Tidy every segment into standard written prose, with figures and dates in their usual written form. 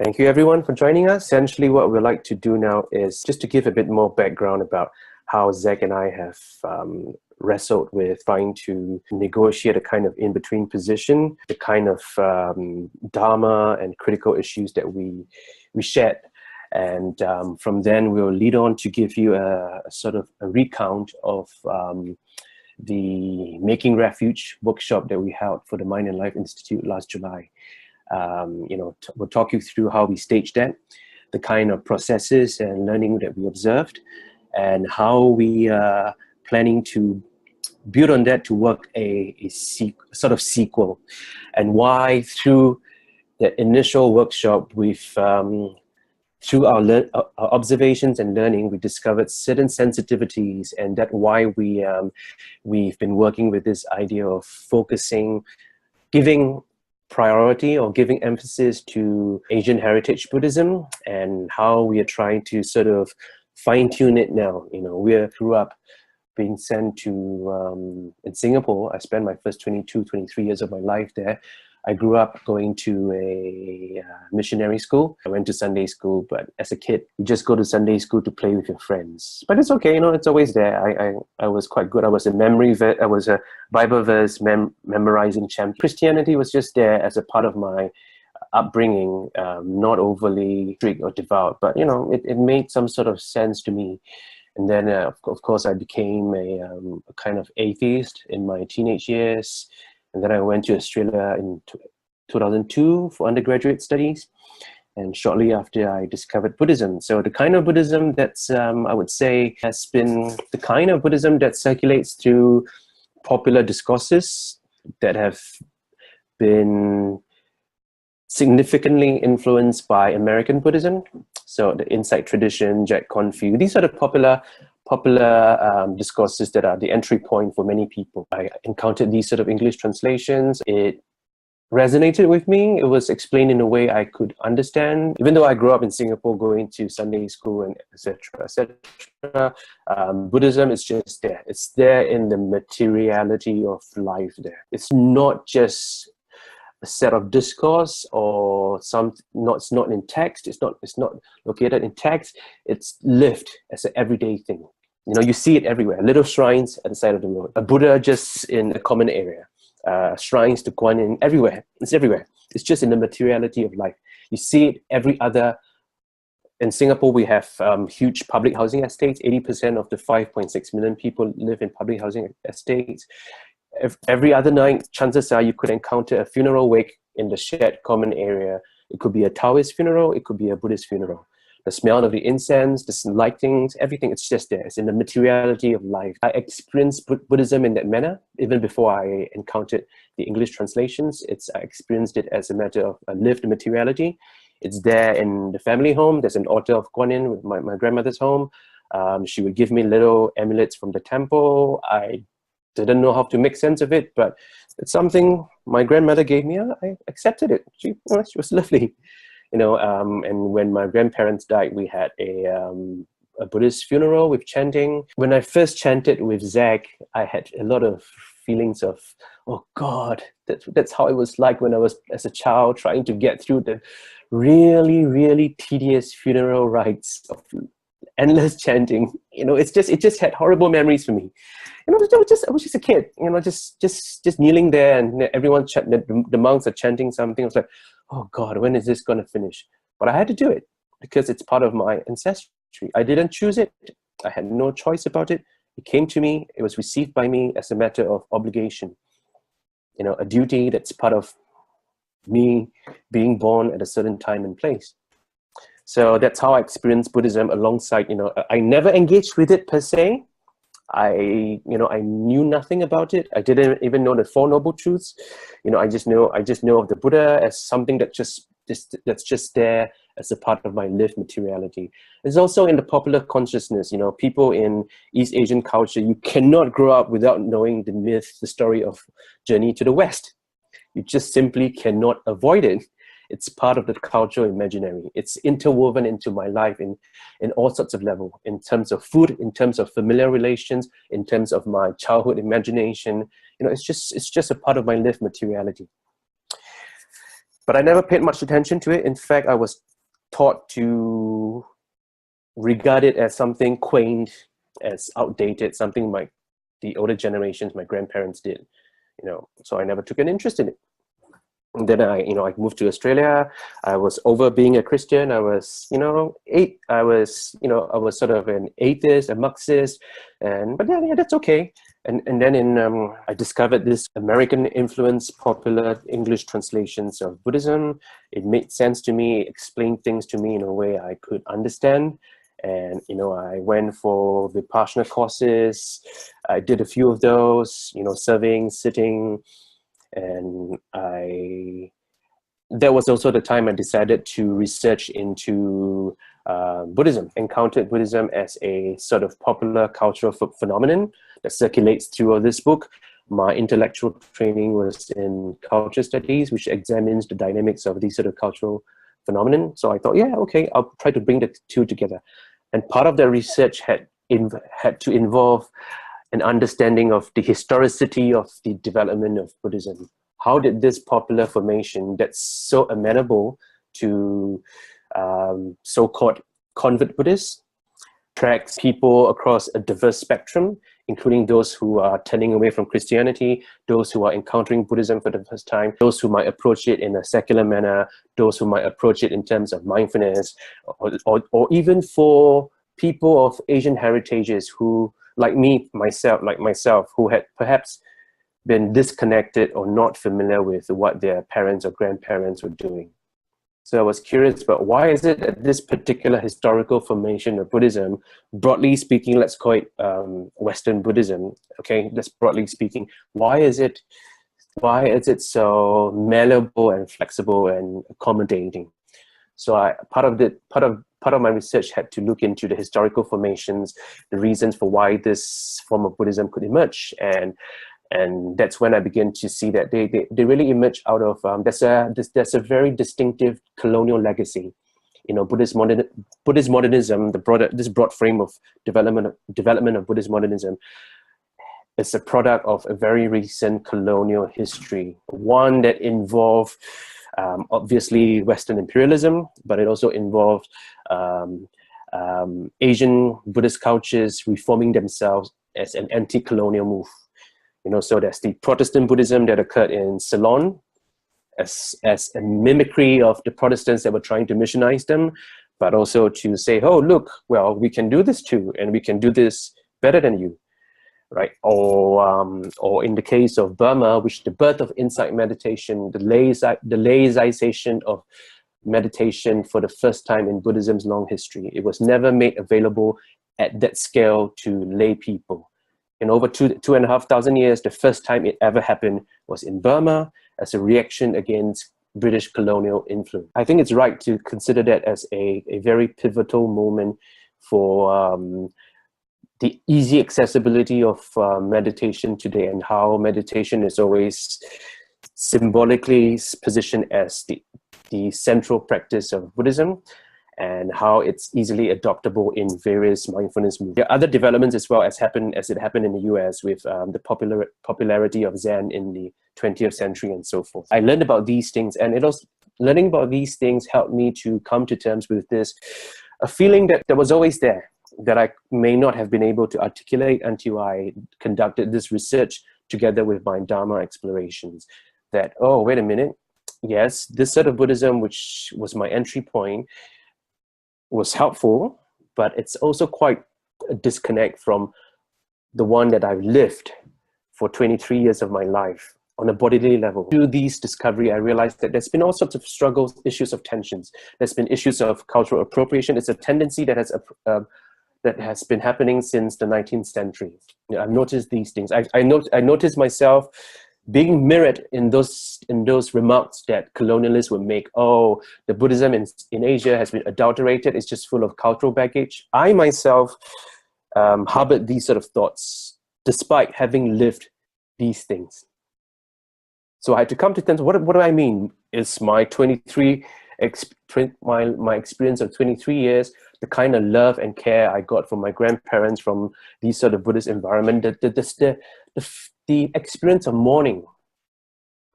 Thank you everyone for joining us. Essentially what we'd like to do now is just to give a bit more background about how Zach and I have wrestled with trying to negotiate a kind of in-between position, the kind of dharma and critical issues that we shared. And from then we'll lead on to give you a sort of a recount of the Making Refuge workshop that we held for the Mind and Life Institute last July. We'll talk you through how we staged that, the kind of processes and learning that we observed, and how we are planning to build on that to work a sort of sequel, and why through the initial workshop through our observations and learning, we discovered certain sensitivities, and that's why we've been working with this idea of focusing, giving priority or giving emphasis to Asian heritage Buddhism, and how we are trying to sort of fine-tune it now. We grew up being sent to, in Singapore. I spent my first 22, 23 years of my life there. I grew up going to a missionary school. I went to Sunday school, but as a kid, you just go to Sunday school to play with your friends. But it's okay, it's always there. I was quite good. I was a Bible verse memorizing champion. Christianity was just there as a part of my upbringing, not overly strict or devout, but it made some sort of sense to me. And then, of course, I became a kind of atheist in my teenage years. And then I went to Australia in 2002 for undergraduate studies. And shortly after, I discovered Buddhism. So the kind of Buddhism that's, I would say, has been the kind of Buddhism that circulates through popular discourses that have been significantly influenced by American Buddhism. So the Insight tradition, Jack Confused, these are the popular discourses that are the entry point for many people. I encountered these sort of English translations. It resonated with me. It was explained in a way I could understand. Even though I grew up in Singapore going to Sunday school and etc., Buddhism is just there. It's there in the materiality of life there. It's not just a set of discourse or it's not in text. It's not located in text. It's lived as an everyday thing. You see it everywhere. Little shrines at the side of the road. A Buddha just in a common area. Shrines to Guan Yin everywhere. It's everywhere. It's just in the materiality of life. You see it every other. In Singapore, we have huge public housing estates. 80% of the 5.6 million people live in public housing estates. Every other night, chances are you could encounter a funeral wake in the shared common area. It could be a Taoist funeral, it could be a Buddhist funeral. The smell of the incense, the lightings, everything, it's just there. It's in the materiality of life. I experienced Buddhism in that manner, even before I encountered the English translations. I experienced it as a matter of a lived materiality. It's there in the family home. There's an altar of Guan Yin with my grandmother's home. She would give me little amulets from the temple. I didn't know how to make sense of it, but it's something my grandmother gave me. I accepted it. She was lovely, and when my grandparents died, we had a Buddhist funeral with chanting. When I first chanted with Zach, I had a lot of feelings of, oh God, that's how it was like when I was as a child trying to get through the really, really tedious funeral rites of endless chanting. It just had horrible memories for me. I was just a kid, just kneeling there, and everyone the monks are chanting something. I was like, oh God, when is this going to finish? But I had to do it because it's part of my ancestry. I didn't choose it. I had no choice about it. It came to me. It was received by me as a matter of obligation. A duty that's part of me being born at a certain time and place. So that's how I experienced Buddhism alongside, I never engaged with it per se. I knew nothing about it. I didn't even know the Four Noble Truths. I just know of the Buddha as something that's just there as a part of my lived materiality. It's also in the popular consciousness. People in East Asian culture, you cannot grow up without knowing the myth, the story of Journey to the West. You just simply cannot avoid it. It's part of the cultural imaginary. It's interwoven into my life in all sorts of levels, in terms of food, in terms of familiar relations, in terms of my childhood imagination. It's just a part of my lived materiality. But I never paid much attention to it. In fact, I was taught to regard it as something quaint, as outdated, something like the older generations, my grandparents did, so I never took an interest in it. And then I moved to Australia. I was over being a Christian. I was, I was sort of an atheist, a Marxist, but yeah, that's okay. And then I discovered this American influence, popular English translations of Buddhism. It made sense to me, explained things to me in a way I could understand. And, I went for Vipassana courses. I did a few of those, serving, sitting. And that was also the time I decided to research into Buddhism, encountered Buddhism as a sort of popular cultural phenomenon that circulates through this book. My intellectual training was in culture studies, which examines the dynamics of these sort of cultural phenomenon. So I thought, yeah, okay, I'll try to bring the two together. And part of the research had to involve an understanding of the historicity of the development of Buddhism. How did this popular formation that's so amenable to so-called convert Buddhists attracts people across a diverse spectrum, including those who are turning away from Christianity, those who are encountering Buddhism for the first time, those who might approach it in a secular manner, those who might approach it in terms of mindfulness, or even for people of Asian heritages who, like myself, who had perhaps been disconnected or not familiar with what their parents or grandparents were doing. So I was curious about why is it that this particular historical formation of Buddhism, broadly speaking, let's call it Western Buddhism, okay, that's broadly speaking, why is it so malleable and flexible and accommodating? So part of my research had to look into the historical formations, the reasons for why this form of Buddhism could emerge, and that's when I began to see that they really emerge out of there's a very distinctive colonial legacy. Buddhist modernism, this broad frame of development of Buddhist modernism, is a product of a very recent colonial history, one that involved obviously Western imperialism, but it also involved Asian Buddhist cultures reforming themselves as an anti-colonial move. So there's the Protestant Buddhism that occurred in Ceylon as a mimicry of the Protestants that were trying to missionize them, but also to say, oh, look, well, we can do this too, and we can do this better than you, right? Or in the case of Burma, which the birth of insight meditation, the laicization of meditation for the first time in Buddhism's long history. It was never made available at that scale to lay people. In over 2,500 years, the first time it ever happened was in Burma as a reaction against British colonial influence. I think it's right to consider that as a very pivotal moment for the easy accessibility of meditation today, and how meditation is always symbolically positioned as the central practice of Buddhism, and how it's easily adoptable in various mindfulness movements. There are other developments as well as it happened in the US with the popularity of Zen in the 20th century and so forth. I learned about these things, and learning about these things helped me to come to terms with a feeling that was always there, that I may not have been able to articulate until I conducted this research together with my Dharma explorations. That, oh, wait a minute, yes, this sort of Buddhism, which was my entry point, was helpful, but it's also quite a disconnect from the one that I've lived for 23 years of my life on a bodily level. Through these discovery, I realized that there's been all sorts of struggles, issues of tensions. There's been issues of cultural appropriation. It's a tendency that has been happening since the 19th century. I've noticed these things. I noticed myself being mirrored in those remarks that colonialists would make. Oh, the Buddhism in Asia has been adulterated. It's just full of cultural baggage. I myself harbored these sort of thoughts despite having lived these things. So I had to come to terms. What do I mean? Is my my experience of 23 years, the kind of love and care I got from my grandparents, from these sort of Buddhist environment, the experience of mourning,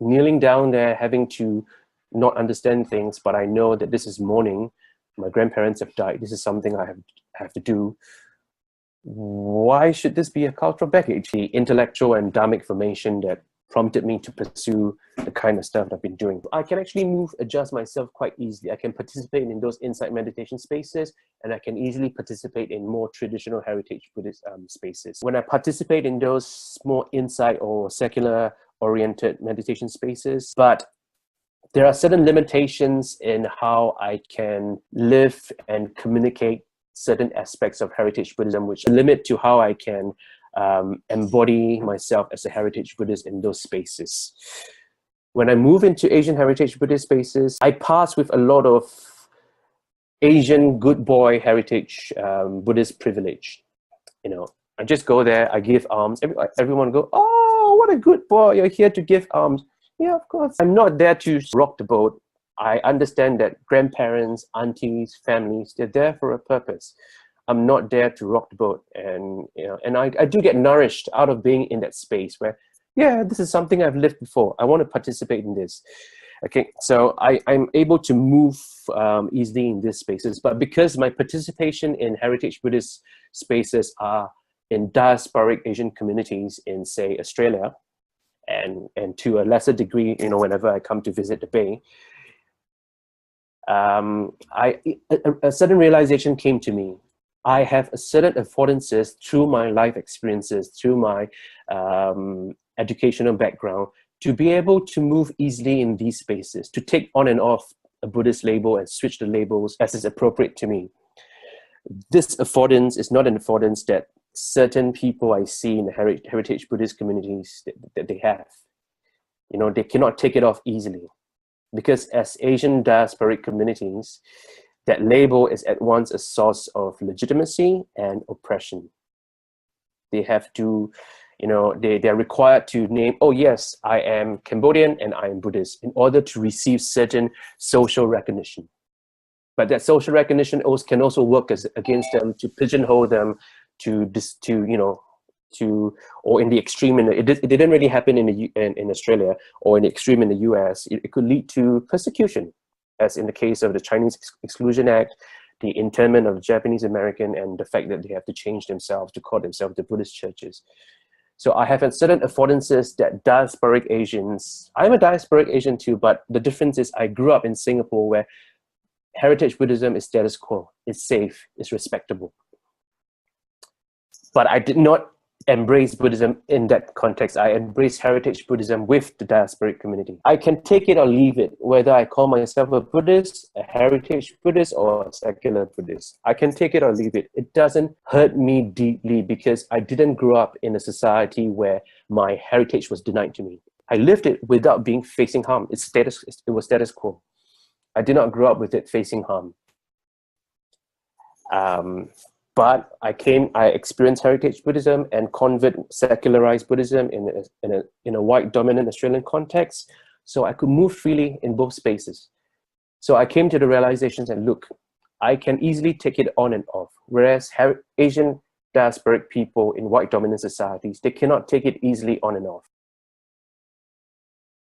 kneeling down there, having to not understand things, but I know that this is mourning. My grandparents have died. This is something I have to do. Why should this be a cultural baggage? The intellectual and Dharmic formation that prompted me to pursue the kind of stuff that I've been doing. I can actually adjust myself quite easily. I can participate in those insight meditation spaces, and I can easily participate in more traditional heritage Buddhist spaces. When I participate in those more insight or secular oriented meditation spaces, but there are certain limitations in how I can live and communicate certain aspects of heritage Buddhism, which limit to how I can embody myself as a heritage Buddhist in those spaces. When I move into Asian heritage Buddhist spaces, I pass with a lot of Asian good boy heritage Buddhist privilege. You know, I just go there, I give alms. Everyone go, oh, what a good boy! You're here to give alms. Yeah, of course. I'm not there to rock the boat. I understand that grandparents, aunties, families, they're there for a purpose. I'm not there to rock the boat. And, you know, and I do get nourished out of being in that space where, yeah, this is something I've lived before. I want to participate in this. Okay, so I'm able to move easily in these spaces. But because my participation in heritage Buddhist spaces are in diasporic Asian communities in, say, Australia, and to a lesser degree, you know, whenever I come to visit the Bay, a sudden realization came to me. I have a certain affordances through my life experiences, through my educational background, to be able to move easily in these spaces, to take on and off a Buddhist label and switch the labels as is appropriate to me. This affordance is not an affordance that certain people I see in the heritage Buddhist communities that they have. You know, they cannot take it off easily. Because as Asian diasporic communities, that label is at once a source of legitimacy and oppression. They have to, you know, they're required to name, oh yes, I am Cambodian and I am Buddhist, in order to receive certain social recognition. But that social recognition can also work against them, to pigeonhole them, or in the extreme, it didn't really happen in Australia, or in the extreme in the US. It could lead to persecution, as in the case of the Chinese Exclusion Act, the internment of Japanese American, and the fact that they have to change themselves to call themselves the Buddhist churches. So I have certain affordances that diasporic Asians, I'm a diasporic Asian too, but the difference is I grew up in Singapore, where heritage Buddhism is status quo, it's safe, it's respectable. But I did not embrace Buddhism in that context. I embraced heritage Buddhism with the diasporic community. I can take it or leave it, whether I call myself a Buddhist, a heritage Buddhist, or a secular Buddhist. I can take it or leave it. It doesn't hurt me deeply because I didn't grow up in a society where my heritage was denied to me. I lived it without being facing harm. It was status quo. I did not grow up with it facing harm. But I experienced heritage Buddhism and secularized Buddhism in a white dominant Australian context. So I could move freely in both spaces. So I came to the realizations and look, I can easily take it on and off. Whereas Asian diasporic people in white dominant societies, they cannot take it easily on and off.